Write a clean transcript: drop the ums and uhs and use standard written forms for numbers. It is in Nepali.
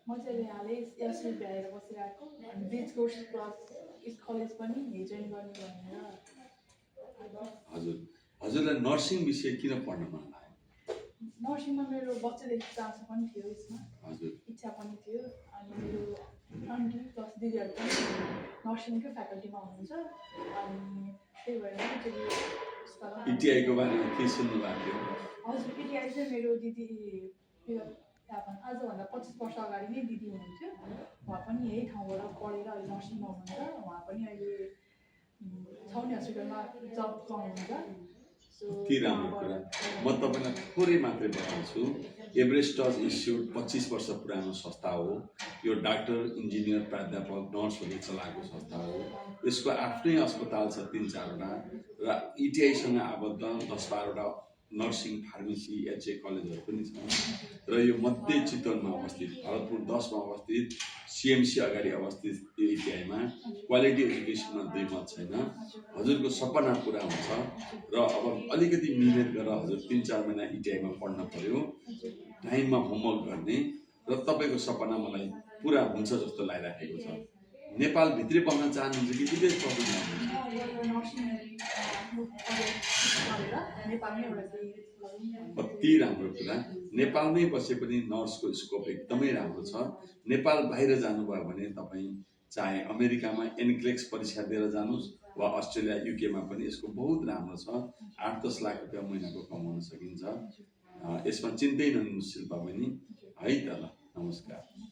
म चाहिँ हालै एसयु भ्याएर बसिरहेको अनि ब्रिज कोर्स प्लस कलेज पनि जोइन गर्ने भनेर। हजुरलाई नर्सिङ विषय किन पढ्न मन लाग्यो? नर्सिङमा मेरो बच्चादेखि चासो पनि थियो, यसमा इच्छा पनि थियो। अनि मेरो आन्टी प्लस दिदीहरू पनि नर्सिङकै फ्याकल्टीमा हुनुहुन्छ। अनि त्यही भएर इटिआईको बारेमा के सुन्नु भएको थियो? हजुर, इटिआई चाहिँ मेरो दिदी आजभन्दा 25 वर्ष अगाडि नै दिदी हुनुहुन्थ्यो। उहाँ पनि यही ठाउँबाट पढेर अहिले नर्सिङमा हुनुहुन्छ। उहाँ पनि अहिले छाउनी हस्पिटलमा जब पाउनुहुन्छ। अति राम्रो कुरा। म तपाईँलाई थोरै मात्रै बताउँछु। एभरेस्ट इन्स्टिट्युट 25 वर्ष पुरानो संस्था हो। यो डाक्टर, इन्जिनियर, प्राध्यापक, नर्सहरूले चलाएको संस्था हो। यसको आफ्नै अस्पताल छ 3-4वटा र इटिआईसँग आबद्ध 10-12वटा नर्सिङ, फार्मेसी, एचए कलेजहरू पनि छ। र यो मध्य चितवनमा अवस्थित, भरतपुर 10 मा अवस्थित, सिएमसी अगाडि अवस्थित यो इटिआईमा क्वालिटी एजुकेसनमा दुई मत छैन। हजुरको सपना पुरा हुन्छ र अब अलिकति मिहिनेत गरेर हजुर 3-4 महिना इटिआईमा पढ्न पर्यो, टाइममा होमवर्क गर्ने र तपाईँको सपना मलाई पुरा हुन्छ जस्तो लागिराखेको छ। नेपाल भित्रै बस्न चाहनुहुन्छ कि विदेश बस्न चाहनुहुन्छ? अति राम्रो कुरा। नेपालमै बसे पनि नर्सको स्कोप एकदमै राम्रो छ। नेपाल बाहिर जानुभयो भने तपाईँ चाहे अमेरिकामा एनक्लेक्स परीक्षा दिएर जानुहोस् वा अस्ट्रेलिया, युकेमा पनि यसको बहुत राम्रो छ। 8-10 लाख रुपियाँ महिनाको कमाउन सकिन्छ। यसमा चिन्तै नलिनु शिल्पा बहिनी, है त। ल, नमस्कार।